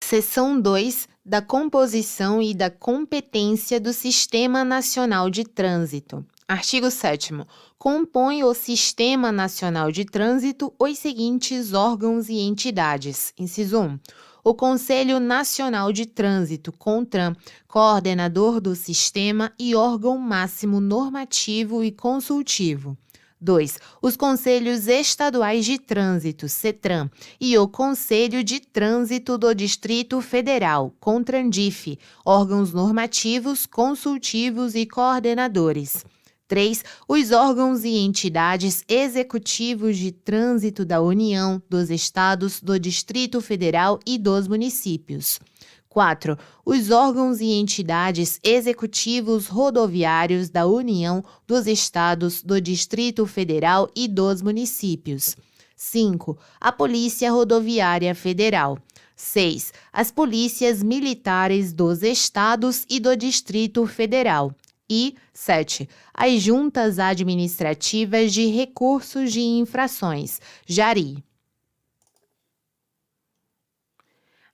Seção 2 da composição e da competência do Sistema Nacional de Trânsito. Artigo 7º. Compõe o Sistema Nacional de Trânsito os seguintes órgãos e entidades. Inciso 1. O Conselho Nacional de Trânsito, CONTRAN, coordenador do sistema e órgão máximo normativo e consultivo. 2. Os Conselhos Estaduais de Trânsito, CETRAN, e o Conselho de Trânsito do Distrito Federal, CONTRANDIF, órgãos normativos, consultivos e coordenadores. 3. Os órgãos e entidades executivos de trânsito da União, dos Estados, do Distrito Federal e dos municípios. 4. Os órgãos e entidades executivos rodoviários da União, dos Estados, do Distrito Federal e dos municípios. 5. A Polícia Rodoviária Federal. 6. As polícias militares dos Estados e do Distrito Federal. E 7. As juntas administrativas de recursos de infrações, JARI.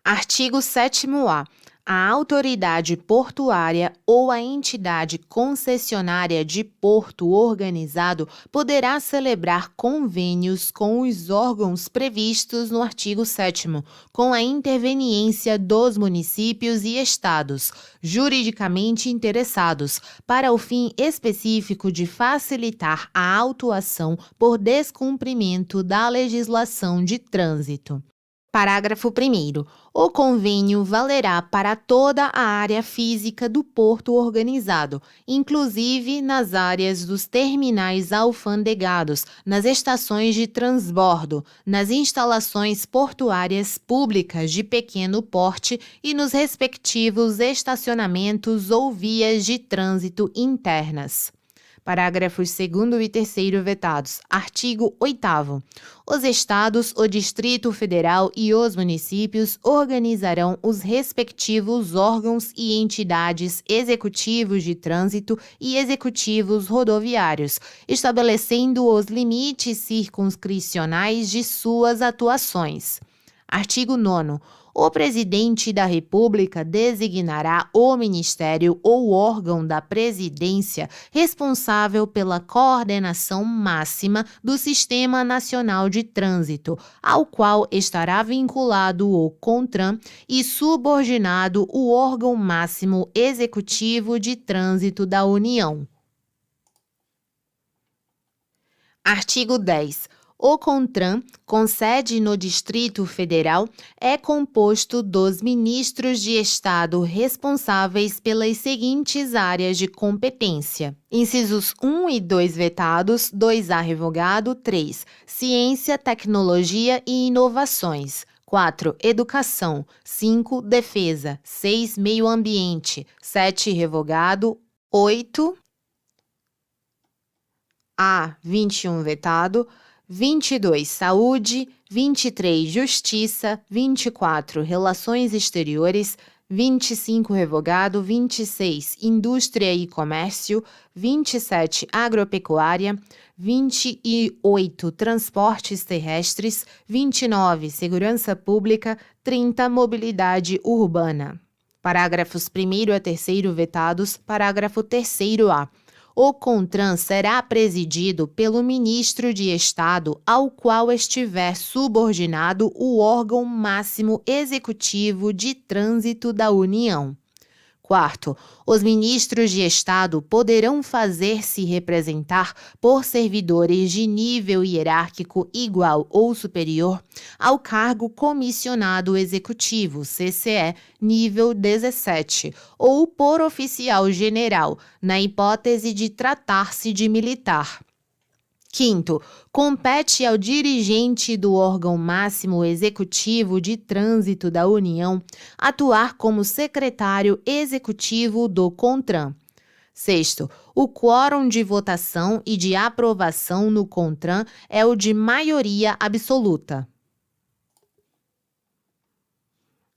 Artigo 7º-A. A autoridade portuária ou a entidade concessionária de porto organizado poderá celebrar convênios com os órgãos previstos no artigo 7º, com a interveniência dos municípios e estados, juridicamente interessados, para o fim específico de facilitar a autuação por descumprimento da legislação de trânsito. Parágrafo 1º. O convênio valerá para toda a área física do porto organizado, inclusive nas áreas dos terminais alfandegados, nas estações de transbordo, nas instalações portuárias públicas de pequeno porte e nos respectivos estacionamentos ou vias de trânsito internas. Parágrafos 2º e 3º vetados. Artigo 8º. Os estados, o Distrito Federal e os municípios organizarão os respectivos órgãos e entidades executivos de trânsito e executivos rodoviários, estabelecendo os limites circunscricionais de suas atuações. Artigo 9º. O presidente da República designará o Ministério ou órgão da Presidência responsável pela coordenação máxima do Sistema Nacional de Trânsito, ao qual estará vinculado o CONTRAN e subordinado o órgão máximo executivo de trânsito da União. Artigo 10. O CONTRAN, com sede no Distrito Federal, é composto dos ministros de Estado responsáveis pelas seguintes áreas de competência. Incisos 1 e 2 vetados, 2A revogado, 3. Ciência, tecnologia e inovações. 4. Educação. 5. Defesa. 6. Meio ambiente. 7. Revogado. 8. A. 21 vetado. 22. Saúde. 23. Justiça. 24. Relações exteriores. 25. Revogado. 26. Indústria e comércio. 27. Agropecuária. 28. Transportes terrestres. 29. Segurança pública. 30. Mobilidade urbana. Parágrafos 1º a 3º vetados. Parágrafo 3º-A. O CONTRAN será presidido pelo ministro de Estado ao qual estiver subordinado o órgão máximo executivo de trânsito da União. 4. Os ministros de Estado poderão fazer-se representar por servidores de nível hierárquico igual ou superior ao cargo comissionado executivo, CCE, nível 17, ou por oficial general, na hipótese de tratar-se de militar. 5. Compete ao dirigente do órgão máximo executivo de trânsito da União atuar como secretário executivo do CONTRAN. 6. O quórum de votação e de aprovação no CONTRAN é o de maioria absoluta.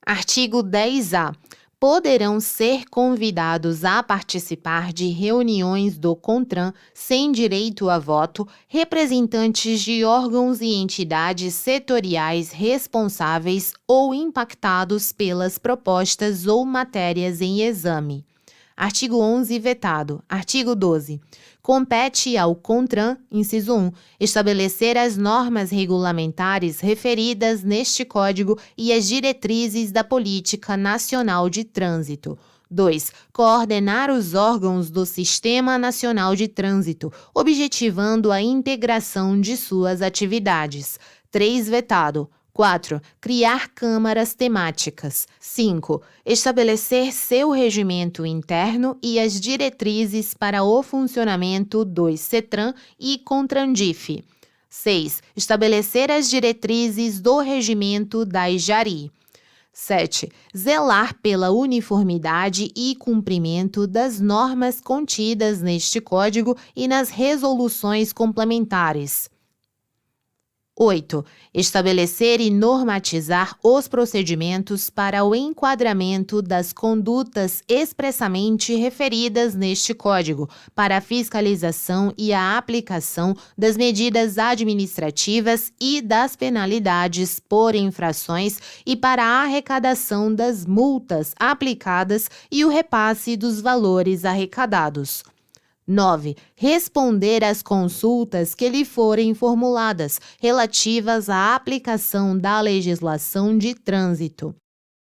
Artigo 10-A. poderão ser convidados a participar de reuniões do CONTRAN sem direito a voto representantes de órgãos e entidades setoriais responsáveis ou impactados pelas propostas ou matérias em exame. Artigo 11, vetado. Artigo 12. Compete ao CONTRAN, inciso 1, estabelecer as normas regulamentares referidas neste Código e as diretrizes da Política Nacional de Trânsito. 2. Coordenar os órgãos do Sistema Nacional de Trânsito, objetivando a integração de suas atividades. 3. Vetado. 4. Criar câmaras temáticas. 5. Estabelecer seu regimento interno e as diretrizes para o funcionamento dos CETRAN e CONTRANDIF. 6. Estabelecer as diretrizes do regimento das JARI. 7. Zelar pela uniformidade e cumprimento das normas contidas neste Código e nas resoluções complementares. 8. Estabelecer e normatizar os procedimentos para o enquadramento das condutas expressamente referidas neste Código, para a fiscalização e a aplicação das medidas administrativas e das penalidades por infrações e para a arrecadação das multas aplicadas e o repasse dos valores arrecadados. 9. Responder às consultas que lhe forem formuladas relativas à aplicação da legislação de trânsito.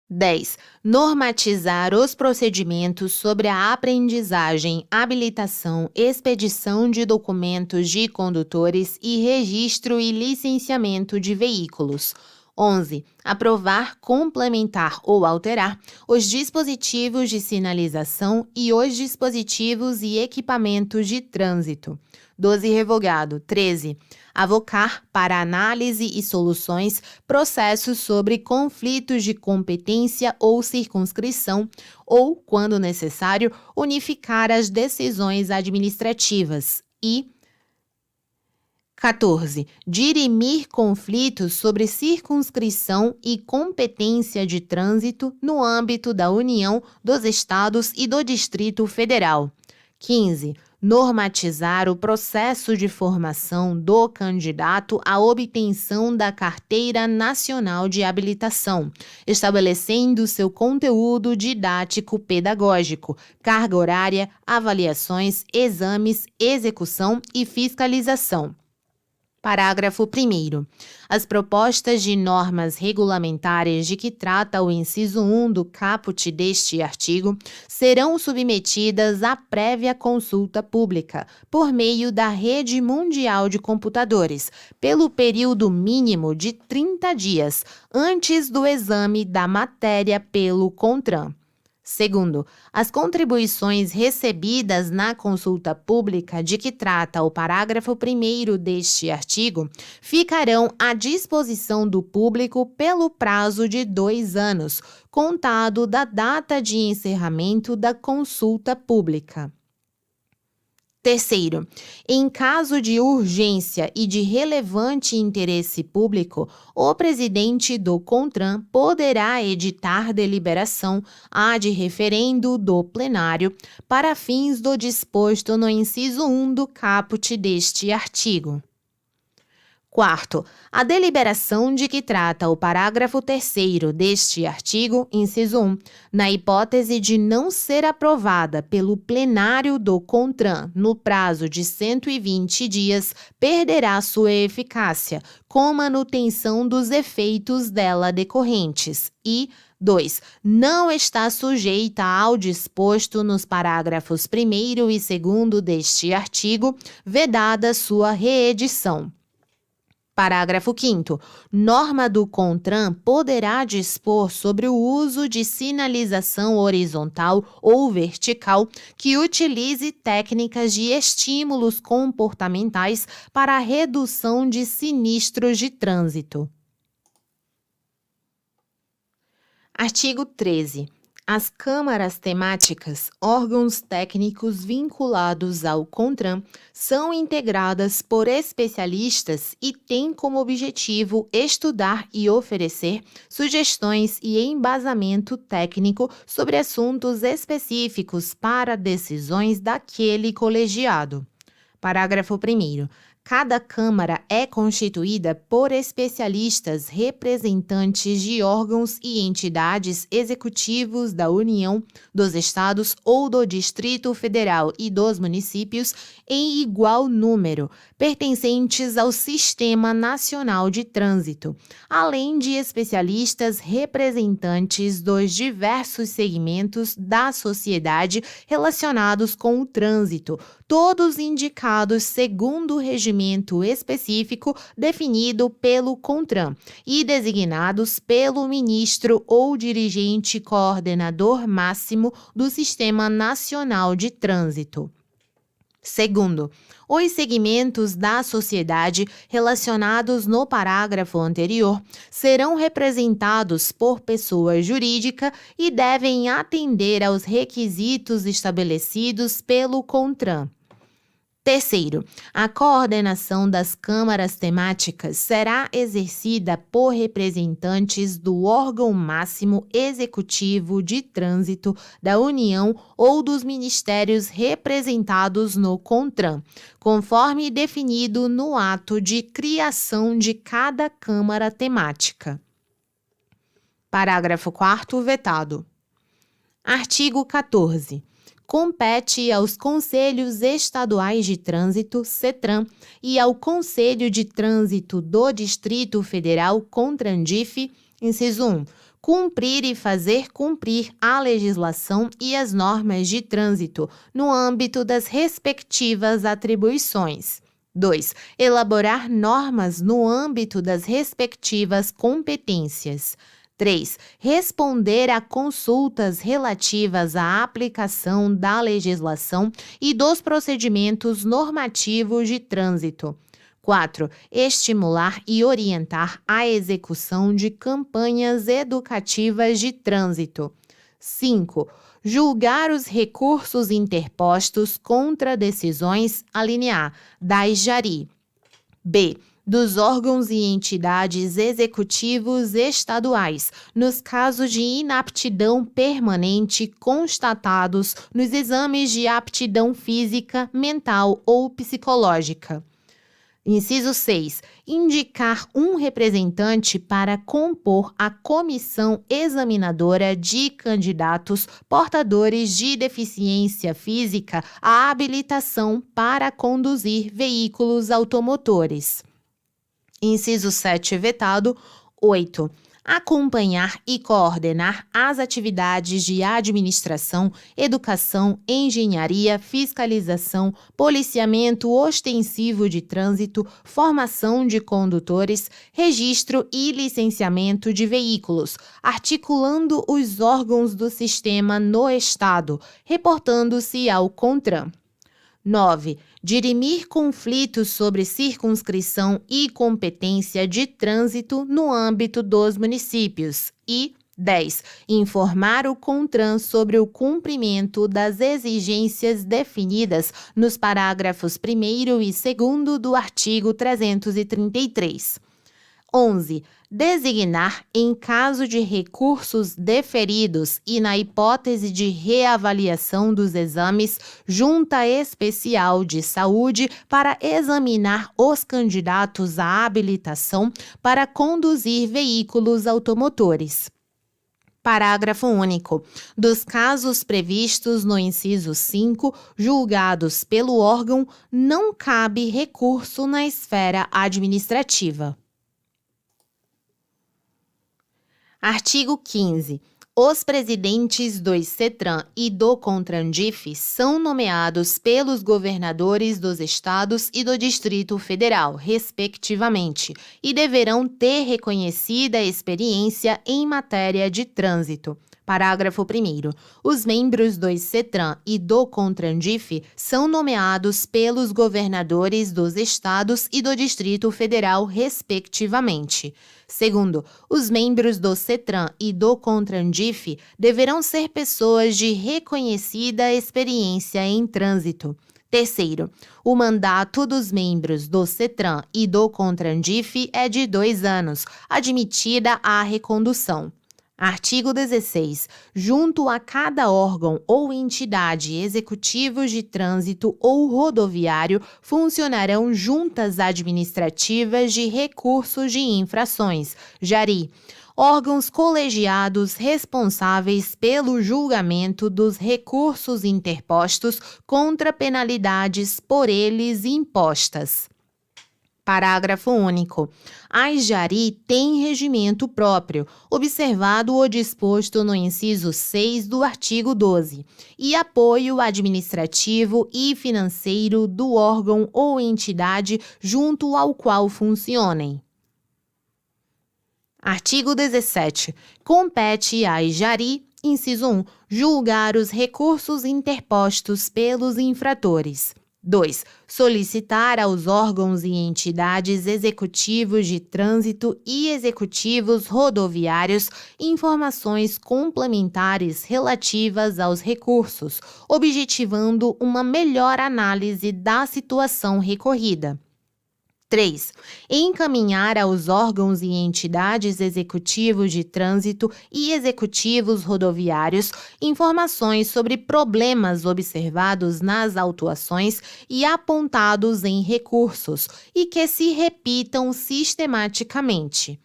10. Normatizar os procedimentos sobre a aprendizagem, habilitação, expedição de documentos de condutores e registro e licenciamento de veículos. 11. Aprovar, complementar ou alterar os dispositivos de sinalização e os dispositivos e equipamentos de trânsito. 12. Revogado. 13. Avocar para análise e soluções processos sobre conflitos de competência ou circunscrição ou, quando necessário, unificar as decisões administrativas. E 14. Dirimir conflitos sobre circunscrição e competência de trânsito no âmbito da União, dos Estados e do Distrito Federal. 15. Normatizar o processo de formação do candidato à obtenção da Carteira Nacional de Habilitação, estabelecendo seu conteúdo didático-pedagógico, carga horária, avaliações, exames, execução e fiscalização. Parágrafo 1º. As propostas de normas regulamentares de que trata o inciso 1 do caput deste artigo serão submetidas à prévia consulta pública, por meio da Rede Mundial de Computadores, pelo período mínimo de 30 dias, antes do exame da matéria pelo CONTRAN. Segundo, as contribuições recebidas na consulta pública de que trata o parágrafo 1º deste artigo ficarão à disposição do público pelo prazo de 2 anos, contado da data de encerramento da consulta pública. Terceiro, em caso de urgência e de relevante interesse público, o presidente do CONTRAN poderá editar deliberação ad referendo do plenário para fins do disposto no inciso 1 do caput deste artigo. Quarto, a deliberação de que trata o parágrafo 3º deste artigo, inciso 1, na hipótese de não ser aprovada pelo plenário do CONTRAN no prazo de 120 dias, perderá sua eficácia, com manutenção dos efeitos dela decorrentes. E 2. Não está sujeita ao disposto nos parágrafos 1º e 2º deste artigo, vedada sua reedição. Parágrafo 5º. Norma do CONTRAN poderá dispor sobre o uso de sinalização horizontal ou vertical que utilize técnicas de estímulos comportamentais para a redução de sinistros de trânsito. Artigo 13. As câmaras temáticas, órgãos técnicos vinculados ao CONTRAN, são integradas por especialistas e têm como objetivo estudar e oferecer sugestões e embasamento técnico sobre assuntos específicos para decisões daquele colegiado. Parágrafo 1º. Cada Câmara é constituída por especialistas representantes de órgãos e entidades executivos da União, dos Estados ou do Distrito Federal e dos municípios em igual número, pertencentes ao Sistema Nacional de Trânsito, além de especialistas representantes dos diversos segmentos da sociedade relacionados com o trânsito, todos indicados segundo o regimento específico definido pelo CONTRAN e designados pelo ministro ou dirigente coordenador máximo do Sistema Nacional de Trânsito. Segundo, os segmentos da sociedade relacionados no parágrafo anterior serão representados por pessoa jurídica e devem atender aos requisitos estabelecidos pelo CONTRAN. Terceiro, a coordenação das câmaras temáticas será exercida por representantes do órgão máximo executivo de trânsito da União ou dos ministérios representados no CONTRAN, conforme definido no ato de criação de cada câmara temática. Parágrafo 4º vetado. Artigo 14. Compete aos Conselhos Estaduais de Trânsito, CETRAN, e ao Conselho de Trânsito do Distrito Federal, CONTRANDIF, inciso 1, cumprir e fazer cumprir a legislação e as normas de trânsito no âmbito das respectivas atribuições. 2. Elaborar normas no âmbito das respectivas competências. 3. Responder a consultas relativas à aplicação da legislação e dos procedimentos normativos de trânsito. 4. Estimular e orientar a execução de campanhas educativas de trânsito. 5. Julgar os recursos interpostos contra decisões, alínea A, da IJARI. B. Dos órgãos e entidades executivos estaduais, nos casos de inaptidão permanente constatados nos exames de aptidão física, mental ou psicológica. Inciso 6. Indicar um representante para compor a comissão examinadora de candidatos portadores de deficiência física à habilitação para conduzir veículos automotores. Inciso 7 vetado. 8. Acompanhar e coordenar as atividades de administração, educação, engenharia, fiscalização, policiamento ostensivo de trânsito, formação de condutores, registro e licenciamento de veículos, articulando os órgãos do sistema no Estado, reportando-se ao CONTRAN. 9. Dirimir conflitos sobre circunscrição e competência de trânsito no âmbito dos municípios. E 10. Informar o CONTRAN sobre o cumprimento das exigências definidas nos parágrafos 1º e 2º do artigo 333. 11. Designar, em caso de recursos deferidos e na hipótese de reavaliação dos exames, junta especial de saúde para examinar os candidatos à habilitação para conduzir veículos automotores. Parágrafo único. Dos casos previstos no inciso 5, julgados pelo órgão, não cabe recurso na esfera administrativa. Artigo 15. Os presidentes dos CETRAN e do CONTRANDIF são nomeados pelos governadores dos estados e do Distrito Federal, respectivamente, e deverão ter reconhecida experiência em matéria de trânsito. Parágrafo 1º. Os membros dos CETRAN e do CONTRANDIF são nomeados pelos governadores dos estados e do Distrito Federal, respectivamente. Segundo, os membros do CETRAN e do CONTRANDIF deverão ser pessoas de reconhecida experiência em trânsito. Terceiro, o mandato dos membros do CETRAN e do CONTRANDIF é de 2 anos, admitida a recondução. Artigo 16. Junto a cada órgão ou entidade executivos de trânsito ou rodoviário funcionarão juntas administrativas de recursos de infrações, JARI, órgãos colegiados responsáveis pelo julgamento dos recursos interpostos contra penalidades por eles impostas. Parágrafo único. As JARI têm regimento próprio, observado o disposto no inciso 6 do artigo 12, e apoio administrativo e financeiro do órgão ou entidade junto ao qual funcionem. Artigo 17. Compete às JARI, inciso 1, julgar os recursos interpostos pelos infratores. 2. Solicitar aos órgãos e entidades executivos de trânsito e executivos rodoviários informações complementares relativas aos recursos, objetivando uma melhor análise da situação recorrida. 3. Encaminhar aos órgãos e entidades executivos de trânsito e executivos rodoviários informações sobre problemas observados nas autuações e apontados em recursos e que se repitam sistematicamente.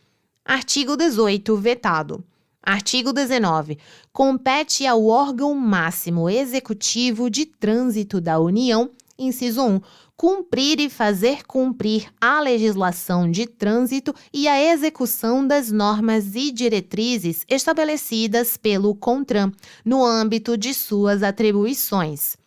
Artigo 18, vetado. Artigo 19. Compete ao órgão máximo executivo de trânsito da União, inciso 1, cumprir e fazer cumprir a legislação de trânsito e a execução das normas e diretrizes estabelecidas pelo CONTRAN, no âmbito de suas atribuições.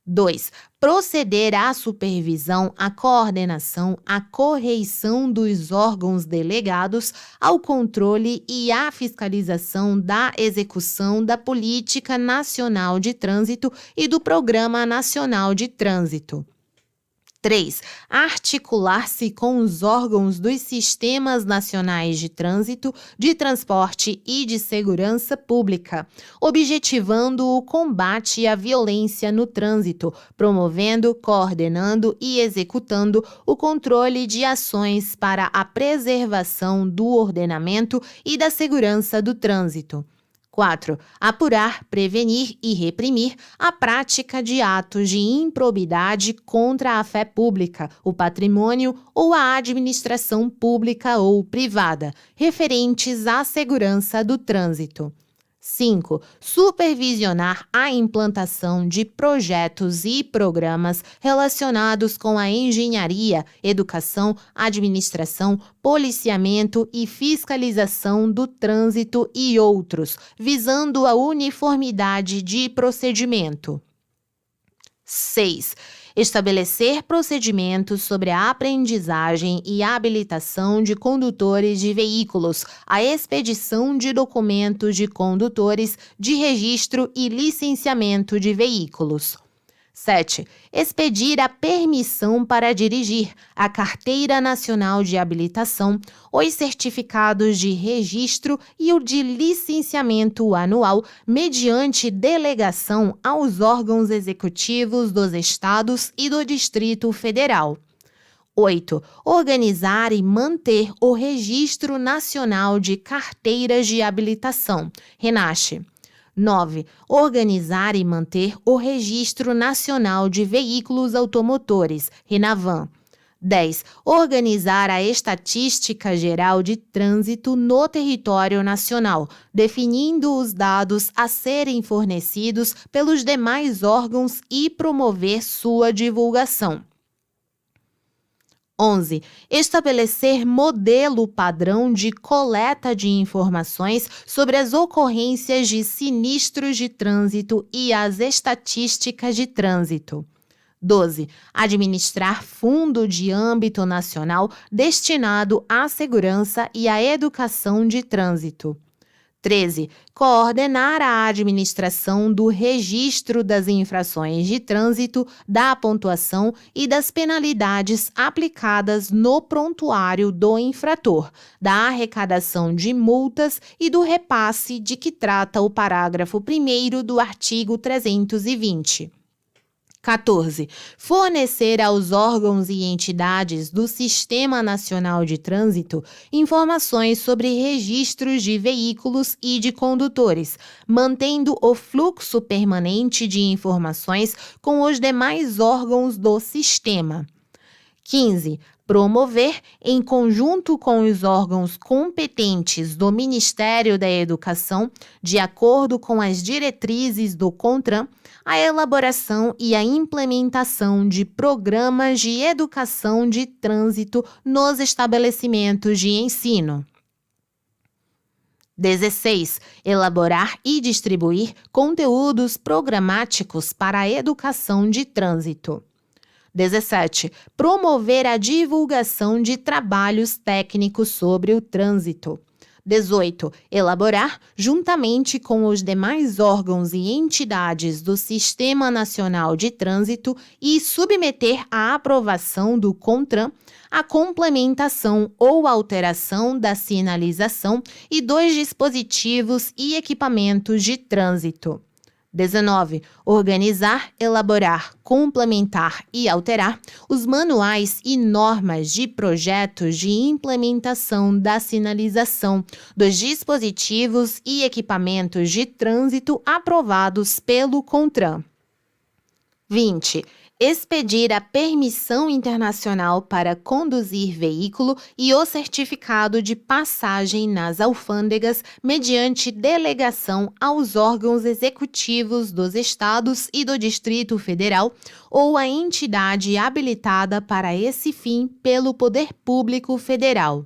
2. Proceder à supervisão, à coordenação, à correição dos órgãos delegados, ao controle e à fiscalização da execução da Política Nacional de Trânsito e do Programa Nacional de Trânsito. 3. Articular-se com os órgãos dos Sistemas Nacionais de Trânsito, de Transporte e de Segurança Pública, objetivando o combate à violência no trânsito, promovendo, coordenando e executando o controle de ações para a preservação do ordenamento e da segurança do trânsito. 4. Apurar, prevenir e reprimir a prática de atos de improbidade contra a fé pública, o patrimônio ou a administração pública ou privada, referentes à segurança do trânsito. 5. Supervisionar a implantação de projetos e programas relacionados com a engenharia, educação, administração, policiamento e fiscalização do trânsito e outros, visando a uniformidade de procedimento. 6. Estabelecer procedimentos sobre a aprendizagem e habilitação de condutores de veículos, a expedição de documentos de condutores, de registro e licenciamento de veículos. 7. Expedir a permissão para dirigir, a Carteira Nacional de Habilitação, os certificados de registro e o de licenciamento anual, mediante delegação aos órgãos executivos dos Estados e do Distrito Federal. 8. Organizar e manter o Registro Nacional de Carteiras de Habilitação, RENACH. 9. Organizar e manter o Registro Nacional de Veículos Automotores, RENAVAN. 10. Organizar a Estatística Geral de Trânsito no território nacional, definindo os dados a serem fornecidos pelos demais órgãos e promover sua divulgação. 11. Estabelecer modelo padrão de coleta de informações sobre as ocorrências de sinistros de trânsito e as estatísticas de trânsito. 12. Administrar fundo de âmbito nacional destinado à segurança e à educação de trânsito. 13. Coordenar a administração do registro das infrações de trânsito, da pontuação e das penalidades aplicadas no prontuário do infrator, da arrecadação de multas e do repasse de que trata o parágrafo 1º do artigo 320. 14. Fornecer aos órgãos e entidades do Sistema Nacional de Trânsito informações sobre registros de veículos e de condutores, mantendo o fluxo permanente de informações com os demais órgãos do sistema. 15. Promover, em conjunto com os órgãos competentes do Ministério da Educação, de acordo com as diretrizes do CONTRAN, a elaboração e a implementação de programas de educação de trânsito nos estabelecimentos de ensino. 16. Elaborar e distribuir conteúdos programáticos para a educação de trânsito. 17. Promover a divulgação de trabalhos técnicos sobre o trânsito. 18. Elaborar, juntamente com os demais órgãos e entidades do Sistema Nacional de Trânsito e submeter à aprovação do CONTRAN, a complementação ou alteração da sinalização e dos dispositivos e equipamentos de trânsito. 19. Organizar, elaborar, complementar e alterar os manuais e normas de projetos de implementação da sinalização dos dispositivos e equipamentos de trânsito aprovados pelo CONTRAN. 20. Expedir a permissão internacional para conduzir veículo e o certificado de passagem nas alfândegas mediante delegação aos órgãos executivos dos Estados e do Distrito Federal ou a entidade habilitada para esse fim pelo Poder Público Federal.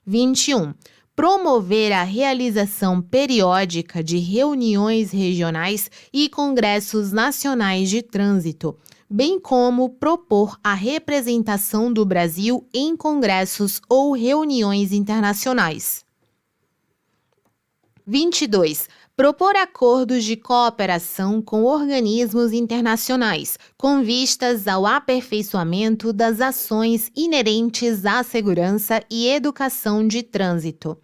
21. Promover a realização periódica de reuniões regionais e congressos nacionais de trânsito, bem como propor a representação do Brasil em congressos ou reuniões internacionais. 22. Propor acordos de cooperação com organismos internacionais, com vistas ao aperfeiçoamento das ações inerentes à segurança e educação de trânsito.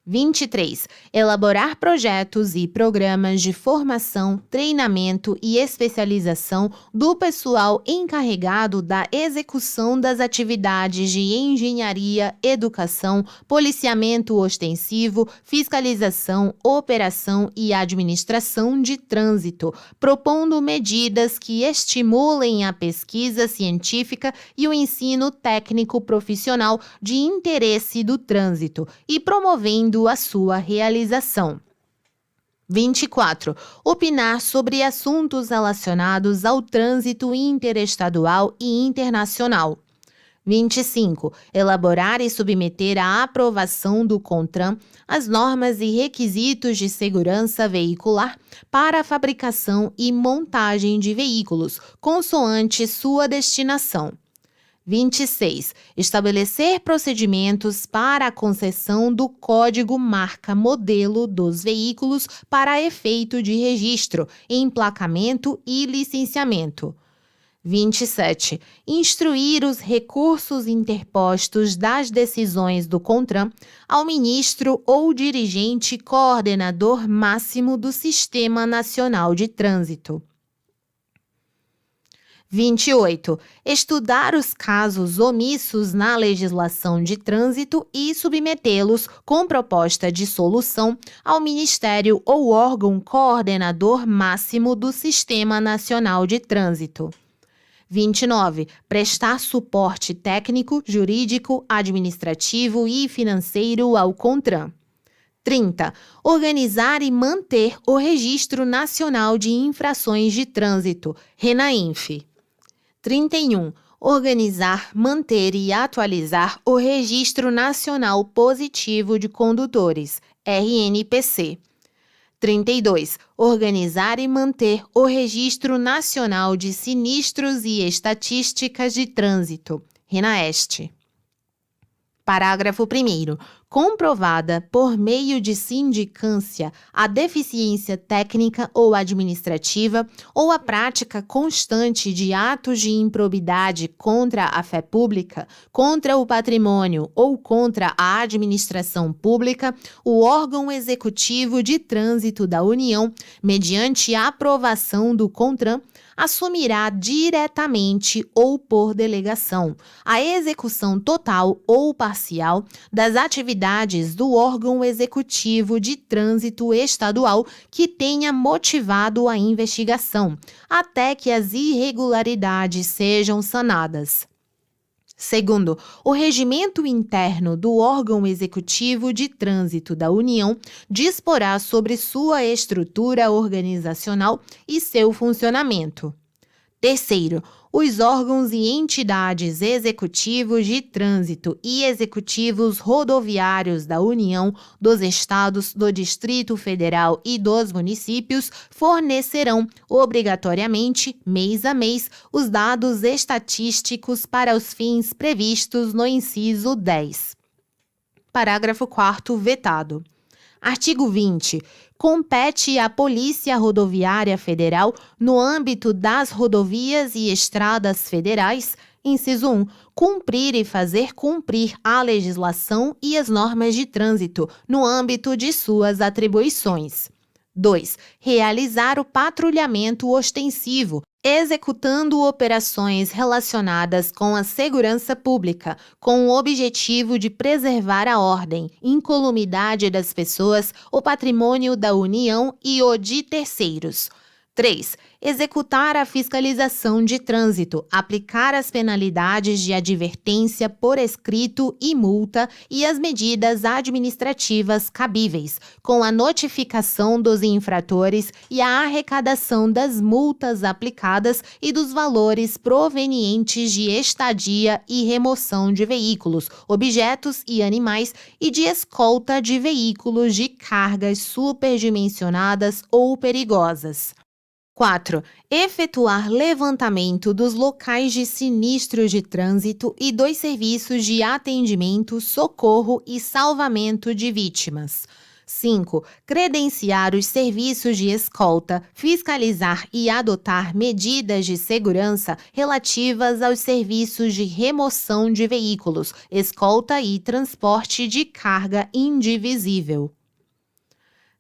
23. Elaborar projetos e programas de formação, treinamento e especialização do pessoal encarregado da execução das atividades de engenharia, educação, policiamento ostensivo, fiscalização, operação e administração de trânsito, propondo medidas que estimulem a pesquisa científica e o ensino técnico profissional de interesse do trânsito e promovendo a sua realização. 24. Opinar sobre assuntos relacionados ao trânsito interestadual e internacional. 25. Elaborar e submeter à aprovação do CONTRAN as normas e requisitos de segurança veicular para a fabricação e montagem de veículos, consoante sua destinação. 26. Estabelecer procedimentos para a concessão do código marca-modelo dos veículos para efeito de registro, emplacamento e licenciamento. 27. Instruir os recursos interpostos das decisões do CONTRAN ao ministro ou dirigente coordenador máximo do Sistema Nacional de Trânsito. 28. Estudar os casos omissos na legislação de trânsito e submetê-los com proposta de solução ao Ministério ou órgão coordenador máximo do Sistema Nacional de Trânsito. 29. Prestar suporte técnico, jurídico, administrativo e financeiro ao CONTRAN. 30. Organizar e manter o Registro Nacional de Infrações de Trânsito, RENAINF. 31. Organizar, manter e atualizar o Registro Nacional Positivo de Condutores, RNPC. 32. Organizar e manter o Registro Nacional de Sinistros e Estatísticas de Trânsito, RENAEST. Parágrafo 1º. comprovada por meio de sindicância a deficiência técnica ou administrativa ou a prática constante de atos de improbidade contra a fé pública, contra o patrimônio ou contra a administração pública, o órgão executivo de trânsito da União, mediante a aprovação do CONTRAN, assumirá diretamente ou por delegação a execução total ou parcial das atividades do órgão executivo de trânsito estadual que tenha motivado a investigação, até que as irregularidades sejam sanadas. Segundo, o regimento interno do órgão executivo de trânsito da União disporá sobre sua estrutura organizacional e seu funcionamento. Terceiro, os órgãos e entidades executivos de trânsito e executivos rodoviários da União, dos Estados, do Distrito Federal e dos municípios fornecerão, obrigatoriamente, mês a mês, os dados estatísticos para os fins previstos no inciso 10. Parágrafo 4º vetado. Artigo 20. Compete à Polícia Rodoviária Federal, no âmbito das rodovias e estradas federais, inciso 1, cumprir e fazer cumprir a legislação e as normas de trânsito, no âmbito de suas atribuições. 2. Realizar o patrulhamento ostensivo, executando operações relacionadas com a segurança pública, com o objetivo de preservar a ordem, incolumidade das pessoas, o patrimônio da União e o de terceiros. 3. Executar a fiscalização de trânsito, aplicar as penalidades de advertência por escrito e multa e as medidas administrativas cabíveis, com a notificação dos infratores e a arrecadação das multas aplicadas e dos valores provenientes de estadia e remoção de veículos, objetos e animais e de escolta de veículos de cargas superdimensionadas ou perigosas. 4. Efetuar levantamento dos locais de sinistros de trânsito e dos serviços de atendimento, socorro e salvamento de vítimas. 5. Credenciar os serviços de escolta, fiscalizar e adotar medidas de segurança relativas aos serviços de remoção de veículos, escolta e transporte de carga indivisível.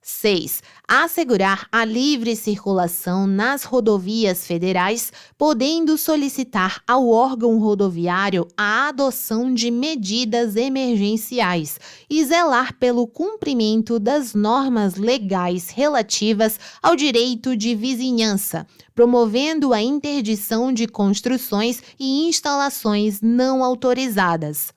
6. Assegurar a livre circulação nas rodovias federais, podendo solicitar ao órgão rodoviário a adoção de medidas emergenciais e zelar pelo cumprimento das normas legais relativas ao direito de vizinhança, promovendo a interdição de construções e instalações não autorizadas.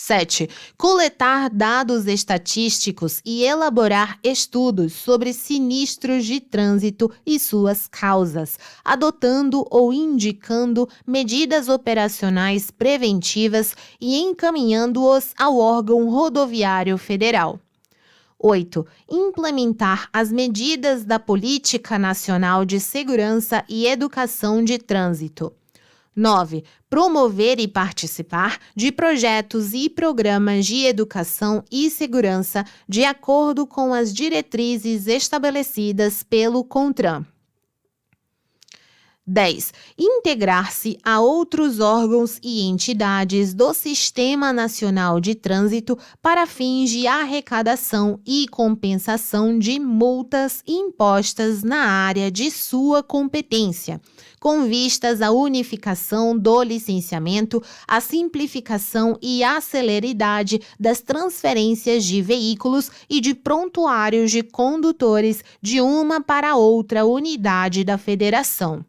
7. Coletar dados estatísticos e elaborar estudos sobre sinistros de trânsito e suas causas, adotando ou indicando medidas operacionais preventivas e encaminhando-os ao órgão rodoviário federal. 8. Implementar as medidas da Política Nacional de Segurança e Educação de Trânsito. 9. Promover e participar de projetos e programas de educação e segurança de acordo com as diretrizes estabelecidas pelo CONTRAN. 10. Integrar-se a outros órgãos e entidades do Sistema Nacional de Trânsito para fins de arrecadação e compensação de multas impostas na área de sua competência, com vistas à unificação do licenciamento, à simplificação e à celeridade das transferências de veículos e de prontuários de condutores de uma para outra unidade da Federação.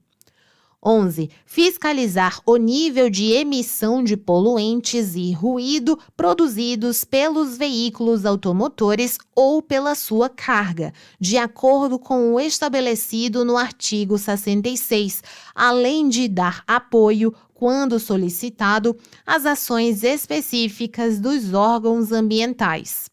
11. Fiscalizar o nível de emissão de poluentes e ruído produzidos pelos veículos automotores ou pela sua carga, de acordo com o estabelecido no artigo 66, além de dar apoio, quando solicitado, às ações específicas dos órgãos ambientais.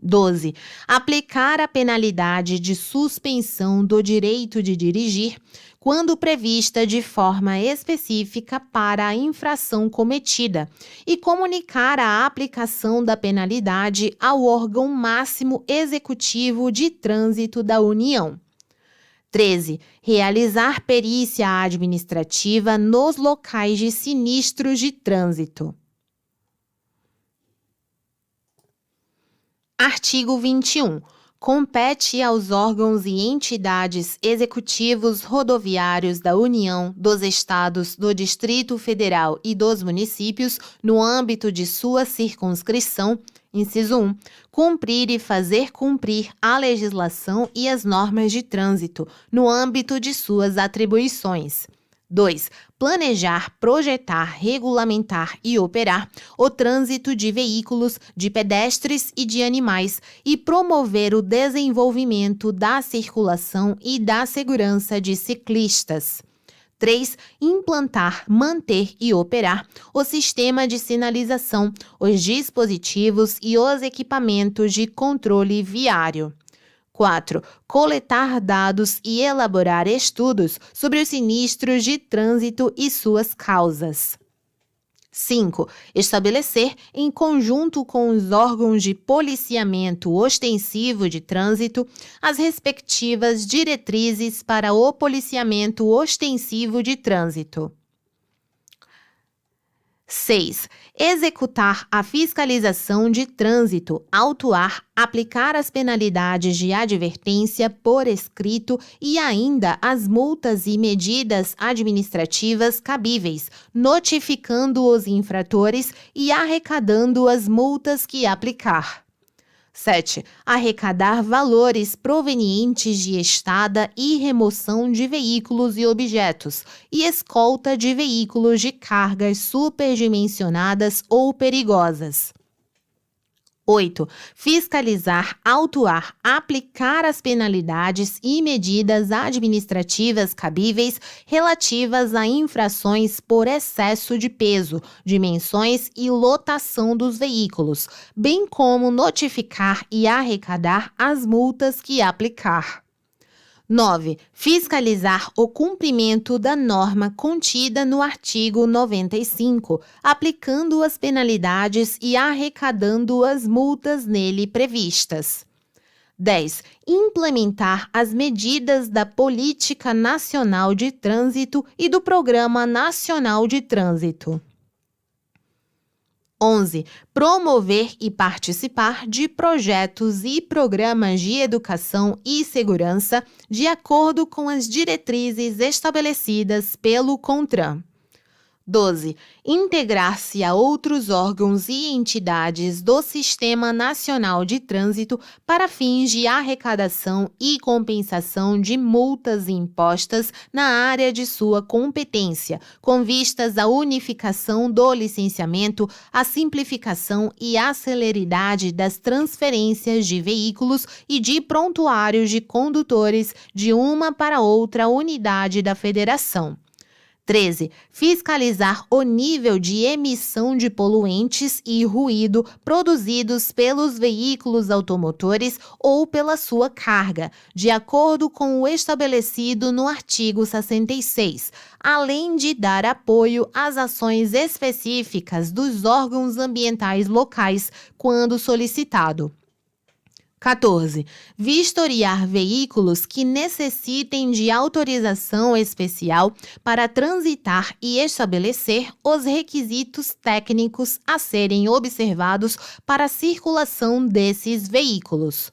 12. Aplicar a penalidade de suspensão do direito de dirigir quando prevista de forma específica para a infração cometida e comunicar a aplicação da penalidade ao órgão máximo executivo de trânsito da União. 13. Realizar perícia administrativa nos locais de sinistros de trânsito. Artigo 21. Compete aos órgãos e entidades executivos rodoviários da União, dos Estados, do Distrito Federal e dos municípios, no âmbito de sua circunscrição, inciso 1, cumprir e fazer cumprir a legislação e as normas de trânsito, no âmbito de suas atribuições. 2. Planejar, projetar, regulamentar e operar o trânsito de veículos, de pedestres e de animais e promover o desenvolvimento da circulação e da segurança de ciclistas. 3. Implantar, manter e operar o sistema de sinalização, os dispositivos e os equipamentos de controle viário. 4. Coletar dados e elaborar estudos sobre os sinistros de trânsito e suas causas. 5. Estabelecer, em conjunto com os órgãos de policiamento ostensivo de trânsito, as respectivas diretrizes para o policiamento ostensivo de trânsito. 6. Executar a fiscalização de trânsito, autuar, aplicar as penalidades de advertência por escrito e ainda as multas e medidas administrativas cabíveis, notificando os infratores e arrecadando as multas que aplicar. 7. Arrecadar valores provenientes de estada e remoção de veículos e objetos e escolta de veículos de cargas superdimensionadas ou perigosas. 8. Fiscalizar, autuar, aplicar as penalidades e medidas administrativas cabíveis relativas a infrações por excesso de peso, dimensões e lotação dos veículos, bem como notificar e arrecadar as multas que aplicar. 9. Fiscalizar o cumprimento da norma contida no artigo 95, aplicando as penalidades e arrecadando as multas nele previstas. 10. Implementar as medidas da Política Nacional de Trânsito e do Programa Nacional de Trânsito. 11. Promover e participar de projetos e programas de educação e segurança de acordo com as diretrizes estabelecidas pelo CONTRAN. 12. Integrar-se a outros órgãos e entidades do Sistema Nacional de Trânsito para fins de arrecadação e compensação de multas impostas na área de sua competência, com vistas à unificação do licenciamento, à simplificação e à celeridade das transferências de veículos e de prontuários de condutores de uma para outra unidade da Federação. 13. Fiscalizar o nível de emissão de poluentes e ruído produzidos pelos veículos automotores ou pela sua carga, de acordo com o estabelecido no artigo 66, além de dar apoio às ações específicas dos órgãos ambientais locais, quando solicitado. 14. Vistoriar veículos que necessitem de autorização especial para transitar e estabelecer os requisitos técnicos a serem observados para a circulação desses veículos.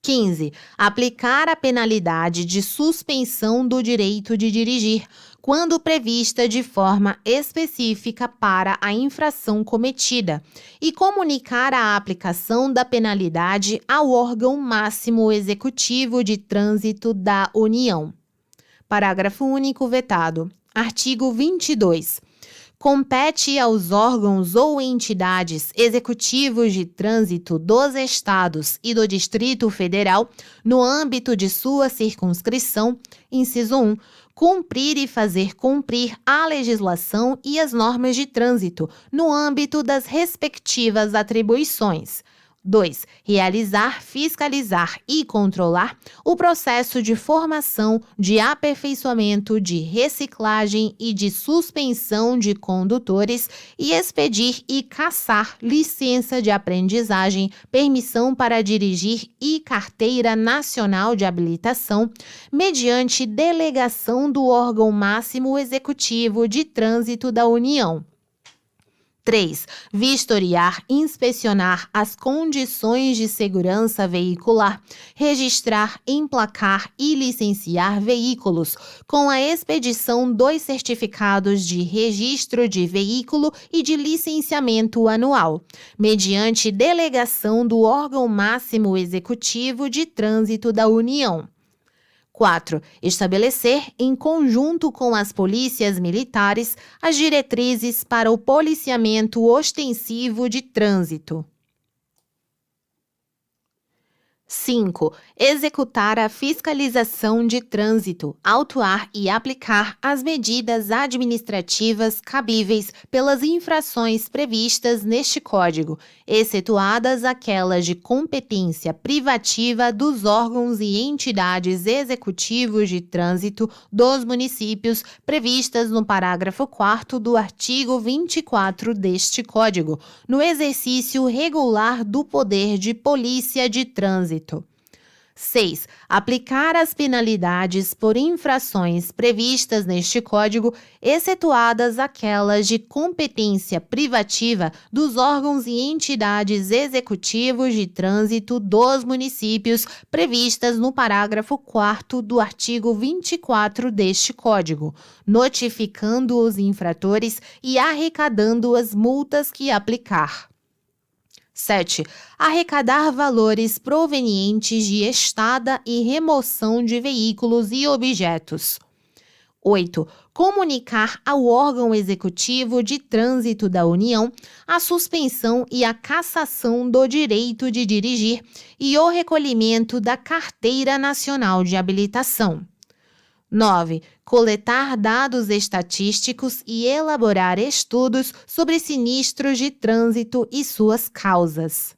15. Aplicar a penalidade de suspensão do direito de dirigir, quando prevista de forma específica para a infração cometida, e comunicar a aplicação da penalidade ao órgão máximo executivo de trânsito da União. Parágrafo único vetado. Artigo 22. Compete aos órgãos ou entidades executivos de trânsito dos Estados e do Distrito Federal, no âmbito de sua circunscrição, inciso 1, cumprir e fazer cumprir a legislação e as normas de trânsito, no âmbito das respectivas atribuições. 2. Realizar, fiscalizar e controlar o processo de formação, de aperfeiçoamento, de reciclagem e de suspensão de condutores e expedir e cassar licença de aprendizagem, permissão para dirigir e carteira nacional de habilitação, mediante delegação do órgão máximo executivo de trânsito da União. 3. Vistoriar, inspecionar as condições de segurança veicular, registrar, emplacar e licenciar veículos, com a expedição dos certificados de registro de veículo e de licenciamento anual, mediante delegação do órgão máximo executivo de trânsito da União. 4. Estabelecer, em conjunto com as polícias militares, as diretrizes para o policiamento ostensivo de trânsito. 5. Executar a fiscalização de trânsito, autuar e aplicar as medidas administrativas cabíveis pelas infrações previstas neste Código, excetuadas aquelas de competência privativa dos órgãos e entidades executivos de trânsito dos municípios previstas no parágrafo 4º do artigo 24 deste Código, no exercício regular do poder de polícia de trânsito. 6. Aplicar as penalidades por infrações previstas neste Código, excetuadas aquelas de competência privativa dos órgãos e entidades executivos de trânsito dos municípios previstas no parágrafo 4º do artigo 24 deste Código, notificando os infratores e arrecadando as multas que aplicar. 7. Arrecadar valores provenientes de estada e remoção de veículos e objetos. 8. Comunicar ao órgão executivo de trânsito da União a suspensão e a cassação do direito de dirigir e o recolhimento da Carteira Nacional de Habilitação. 9. Coletar dados estatísticos e elaborar estudos sobre sinistros de trânsito e suas causas.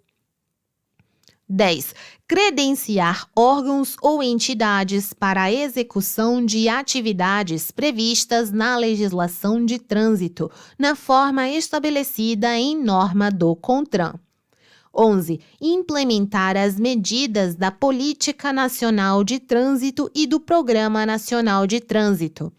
10. Credenciar órgãos ou entidades para a execução de atividades previstas na legislação de trânsito, na forma estabelecida em norma do CONTRAN. 11. Implementar as medidas da Política Nacional de Trânsito e do Programa Nacional de Trânsito.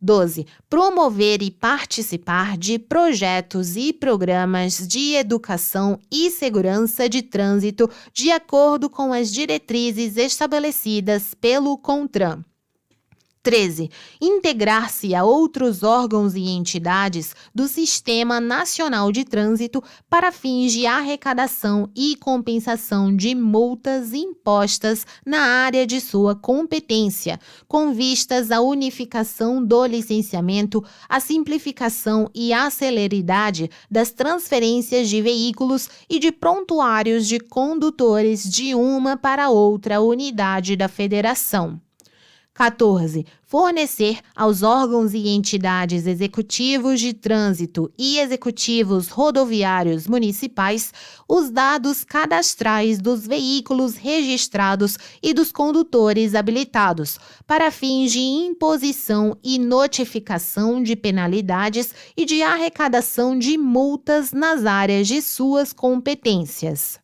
12. Promover e participar de projetos e programas de educação e segurança de trânsito de acordo com as diretrizes estabelecidas pelo CONTRAN. 13. Integrar-se a outros órgãos e entidades do Sistema Nacional de Trânsito para fins de arrecadação e compensação de multas impostas na área de sua competência, com vistas à unificação do licenciamento, à simplificação e à celeridade das transferências de veículos e de prontuários de condutores de uma para outra unidade da Federação. 14. Fornecer aos órgãos e entidades executivos de trânsito e executivos rodoviários municipais os dados cadastrais dos veículos registrados e dos condutores habilitados, para fins de imposição e notificação de penalidades e de arrecadação de multas nas áreas de suas competências.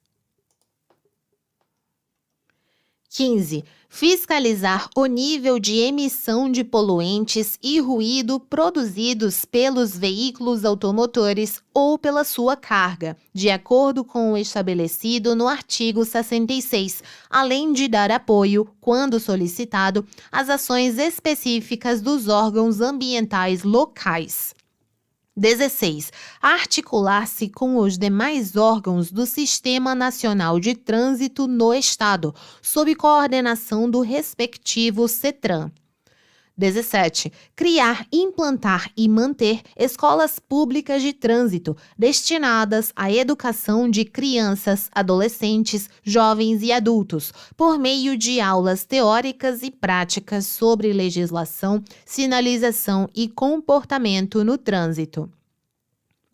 15. Fiscalizar o nível de emissão de poluentes e ruído produzidos pelos veículos automotores ou pela sua carga, de acordo com o estabelecido no artigo 66, além de dar apoio, quando solicitado, às ações específicas dos órgãos ambientais locais. 16. Articular-se com os demais órgãos do Sistema Nacional de Trânsito no Estado, sob coordenação do respectivo CETRAN. 17. Criar, implantar e manter escolas públicas de trânsito destinadas à educação de crianças, adolescentes, jovens e adultos, por meio de aulas teóricas e práticas sobre legislação, sinalização e comportamento no trânsito.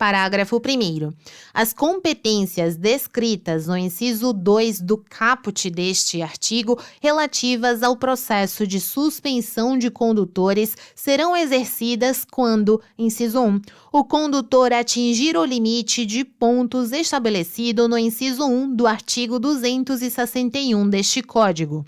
parágrafo 1º. As competências descritas no inciso 2 do caput deste artigo, relativas ao processo de suspensão de condutores, serão exercidas quando, inciso 1, o condutor atingir o limite de pontos estabelecido no inciso 1 do artigo 261 deste Código.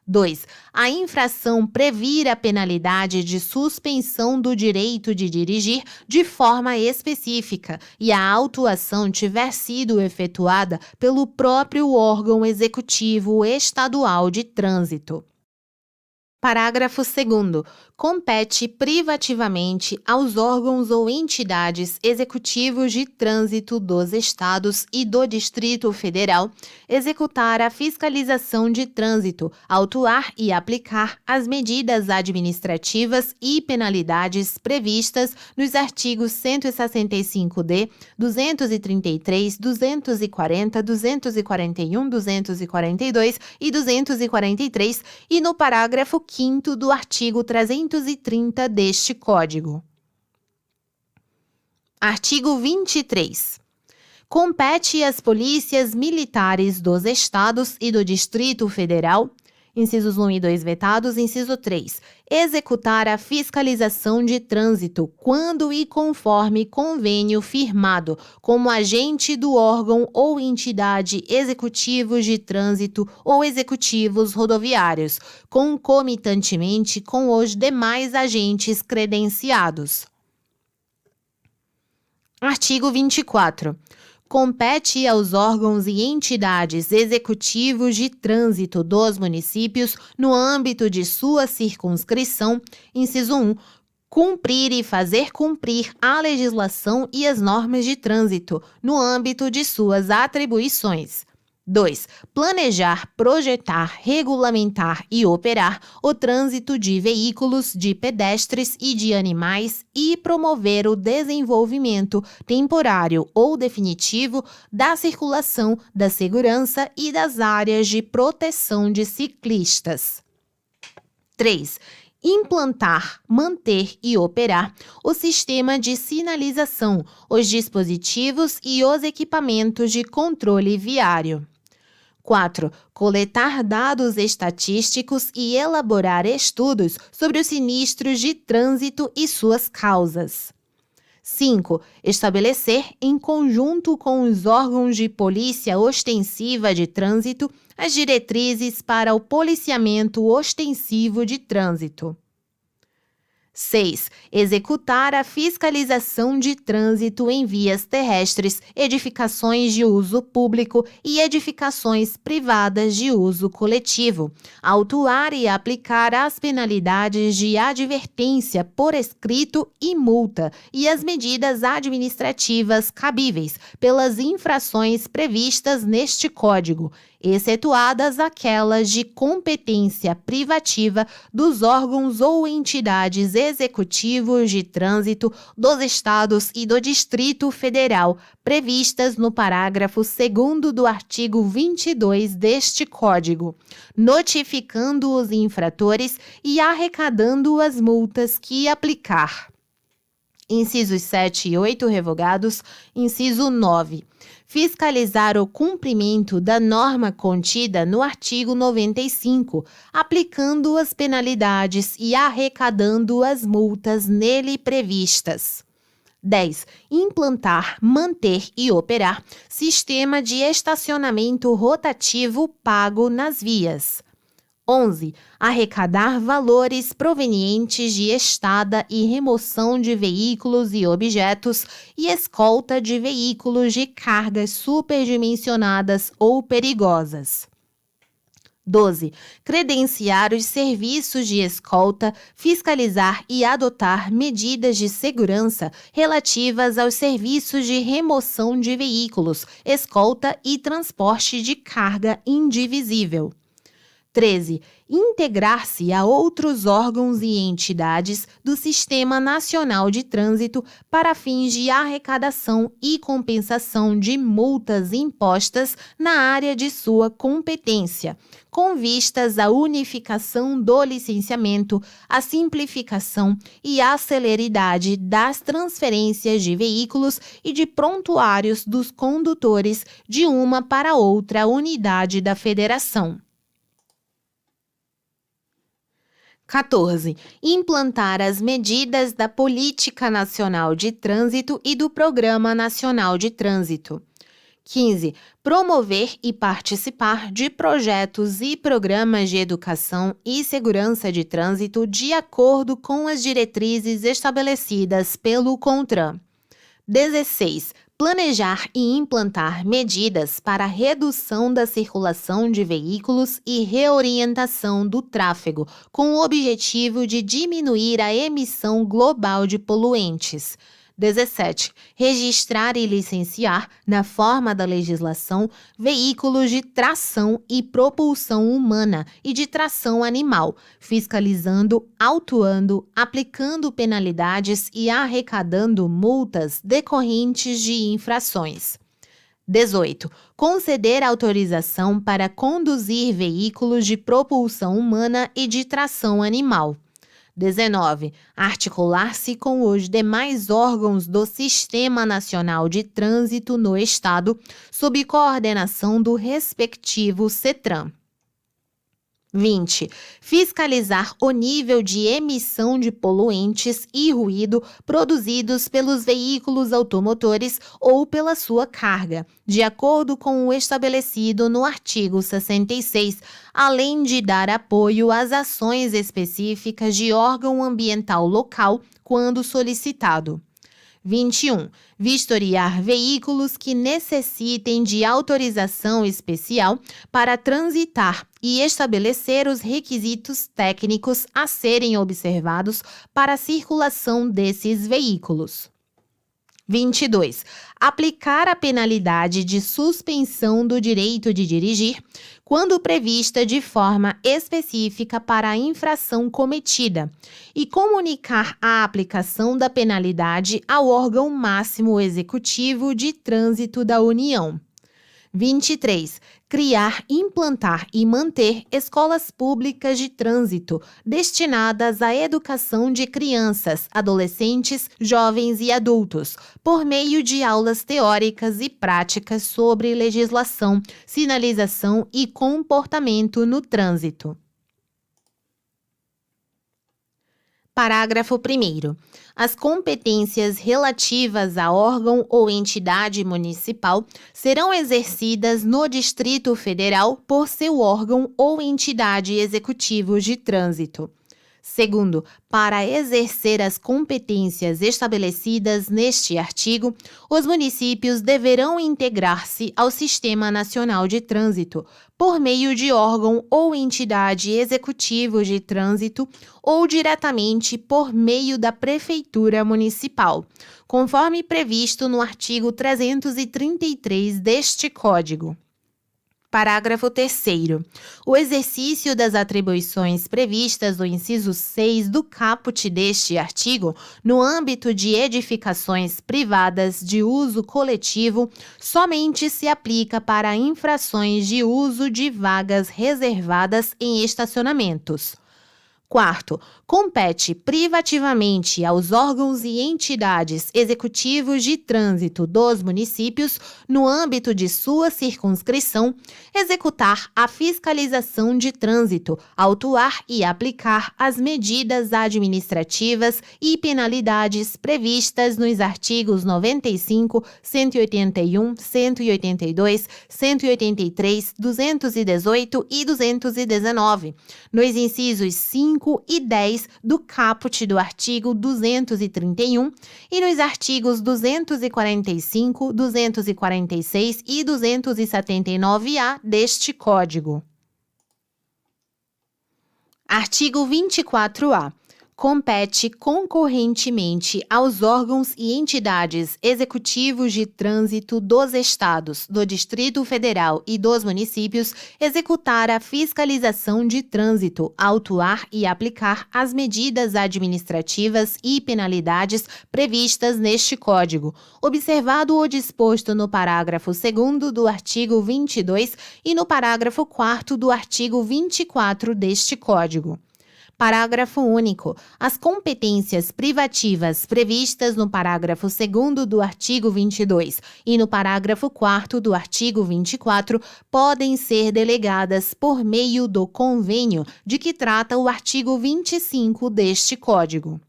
2. A infração previr a penalidade de suspensão do direito de dirigir de forma específica e a autuação tiver sido efetuada pelo próprio órgão executivo estadual de trânsito. Parágrafo 2º. Compete privativamente aos órgãos ou entidades executivos de trânsito dos Estados e do Distrito Federal executar a fiscalização de trânsito, autuar e aplicar as medidas administrativas e penalidades previstas nos artigos 165-D, 233, 240, 241, 242 e 243 e no parágrafo 5º do artigo 330 deste Código. Artigo 23. Compete às polícias militares dos Estados e do Distrito Federal, incisos 1 e 2 vetados, inciso 3, executar a fiscalização de trânsito quando e conforme convênio firmado como agente do órgão ou entidade executivos de trânsito ou executivos rodoviários, concomitantemente com os demais agentes credenciados. Artigo 24. Compete aos órgãos e entidades executivos de trânsito dos municípios, no âmbito de sua circunscrição, inciso 1, cumprir e fazer cumprir a legislação e as normas de trânsito, no âmbito de suas atribuições. 2. Planejar, projetar, regulamentar e operar o trânsito de veículos, de pedestres e de animais e promover o desenvolvimento temporário ou definitivo da circulação, da segurança e das áreas de proteção de ciclistas. 3. Implantar, manter e operar o sistema de sinalização, os dispositivos e os equipamentos de controle viário. 4. Coletar dados estatísticos e elaborar estudos sobre os sinistros de trânsito e suas causas. 5. Estabelecer, em conjunto com os órgãos de polícia ostensiva de trânsito, as diretrizes para o policiamento ostensivo de trânsito. 6. Executar a fiscalização de trânsito em vias terrestres, edificações de uso público e edificações privadas de uso coletivo. Autuar e aplicar as penalidades de advertência por escrito e multa e as medidas administrativas cabíveis pelas infrações previstas neste Código, excetuadas aquelas de competência privativa dos órgãos ou entidades executivos de trânsito dos Estados e do Distrito Federal, previstas no parágrafo 2º do artigo 22 deste Código, notificando os infratores e arrecadando as multas que aplicar. Incisos 7 e 8 revogados. Inciso 9. Fiscalizar o cumprimento da norma contida no artigo 95, aplicando as penalidades e arrecadando as multas nele previstas. 10. Implantar, manter e operar sistema de estacionamento rotativo pago nas vias. 11. Arrecadar valores provenientes de estada e remoção de veículos e objetos e escolta de veículos de cargas superdimensionadas ou perigosas. 12. Credenciar os serviços de escolta, fiscalizar e adotar medidas de segurança relativas aos serviços de remoção de veículos, escolta e transporte de carga indivisível. 13. Integrar-se a outros órgãos e entidades do Sistema Nacional de Trânsito para fins de arrecadação e compensação de multas impostas na área de sua competência, com vistas à unificação do licenciamento, à simplificação e à celeridade das transferências de veículos e de prontuários dos condutores de uma para outra unidade da Federação. 14. Implantar as medidas da Política Nacional de Trânsito e do Programa Nacional de Trânsito. 15. Promover e participar de projetos e programas de educação e segurança de trânsito de acordo com as diretrizes estabelecidas pelo CONTRAN. 16. Planejar e implantar medidas para a redução da circulação de veículos e reorientação do tráfego, com o objetivo de diminuir a emissão global de poluentes. 17. Registrar e licenciar, na forma da legislação, veículos de tração e propulsão humana e de tração animal, fiscalizando, autuando, aplicando penalidades e arrecadando multas decorrentes de infrações. 18. Conceder autorização para conduzir veículos de propulsão humana e de tração animal. 19. Articular-se com os demais órgãos do Sistema Nacional de Trânsito no Estado, sob coordenação do respectivo CETRAN. 20. Fiscalizar o nível de emissão de poluentes e ruído produzidos pelos veículos automotores ou pela sua carga, de acordo com o estabelecido no artigo 66, além de dar apoio às ações específicas de órgão ambiental local, quando solicitado. 21. Vistoriar veículos que necessitem de autorização especial para transitar e estabelecer os requisitos técnicos a serem observados para a circulação desses veículos. 22. Aplicar a penalidade de suspensão do direito de dirigir, quando prevista de forma específica para a infração cometida, e comunicar a aplicação da penalidade ao órgão máximo executivo de trânsito da União. 23. Criar, implantar e manter escolas públicas de trânsito destinadas à educação de crianças, adolescentes, jovens e adultos, por meio de aulas teóricas e práticas sobre legislação, sinalização e comportamento no trânsito. Parágrafo 1º. As competências relativas a órgão ou entidade municipal serão exercidas no Distrito Federal por seu órgão ou entidade executivos de trânsito. Segundo, para exercer as competências estabelecidas neste artigo, os municípios deverão integrar-se ao Sistema Nacional de Trânsito, por meio de órgão ou entidade executivo de trânsito ou diretamente por meio da Prefeitura Municipal, conforme previsto no artigo 333 deste Código. Parágrafo 3º. O exercício das atribuições previstas no inciso 6 do caput deste artigo, no âmbito de edificações privadas de uso coletivo, somente se aplica para infrações de uso de vagas reservadas em estacionamentos. Quarto, compete privativamente aos órgãos e entidades executivos de trânsito dos municípios, no âmbito de sua circunscrição, executar a fiscalização de trânsito, autuar e aplicar as medidas administrativas e penalidades previstas nos artigos 95, 181, 182, 183, 218 e 219, nos incisos 5 e 10 do caput do artigo 231 e nos artigos 245, 246 e 279-A deste Código. Artigo 24-A. compete concorrentemente aos órgãos e entidades executivos de trânsito dos estados, do Distrito Federal e dos municípios executar a fiscalização de trânsito, autuar e aplicar as medidas administrativas e penalidades previstas neste Código, observado o disposto no parágrafo 2º do artigo 22 e no parágrafo 4º do artigo 24 deste Código. Parágrafo único. As competências privativas previstas no parágrafo 2º do artigo 22 e no parágrafo 4º do artigo 24 podem ser delegadas por meio do convênio de que trata o artigo 25 deste Código.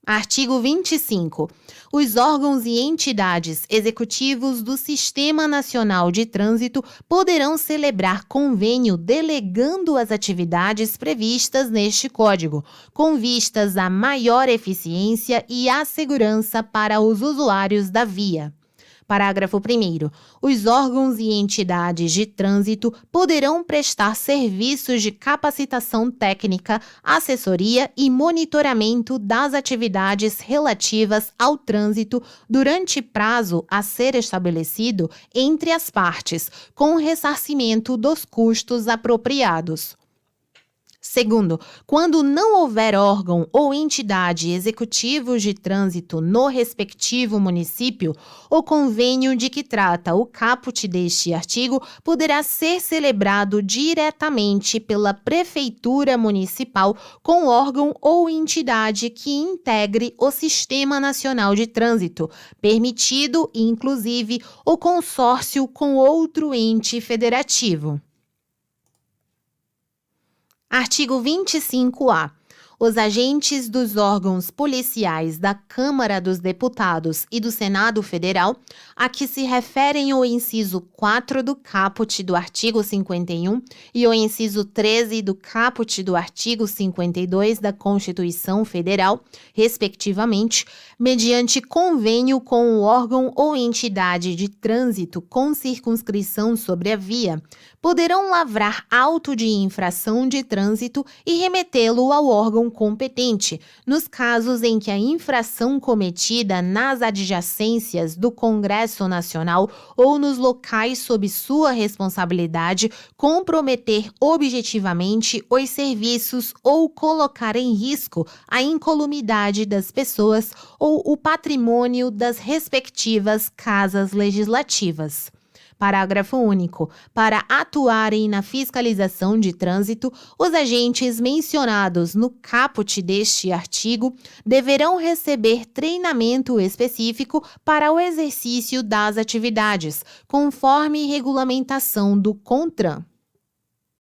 Artigo 25. Os órgãos e entidades executivos do Sistema Nacional de Trânsito poderão celebrar convênio delegando as atividades previstas neste Código, com vistas à maior eficiência e à segurança para os usuários da via. Parágrafo 1º. Os órgãos e entidades de trânsito poderão prestar serviços de capacitação técnica, assessoria e monitoramento das atividades relativas ao trânsito durante prazo a ser estabelecido entre as partes, com ressarcimento dos custos apropriados. Segundo, quando não houver órgão ou entidade executivos de trânsito no respectivo município, o convênio de que trata o caput deste artigo poderá ser celebrado diretamente pela Prefeitura Municipal com órgão ou entidade que integre o Sistema Nacional de Trânsito, permitido, inclusive, o consórcio com outro ente federativo. Artigo 25-A. Os agentes dos órgãos policiais da Câmara dos Deputados e do Senado Federal, a que se referem o inciso 4 do caput do artigo 51 e o inciso 13 do caput do artigo 52 da Constituição Federal, respectivamente, mediante convênio com o órgão ou entidade de trânsito com circunscrição sobre a via, poderão lavrar auto de infração de trânsito e remetê-lo ao órgão competente, nos casos em que a infração cometida nas adjacências do Congresso Nacional ou nos locais sob sua responsabilidade comprometer objetivamente os serviços ou colocar em risco a incolumidade das pessoas ou o patrimônio das respectivas casas legislativas. Parágrafo único. Para atuarem na fiscalização de trânsito, os agentes mencionados no caput deste artigo deverão receber treinamento específico para o exercício das atividades, conforme regulamentação do CONTRAN.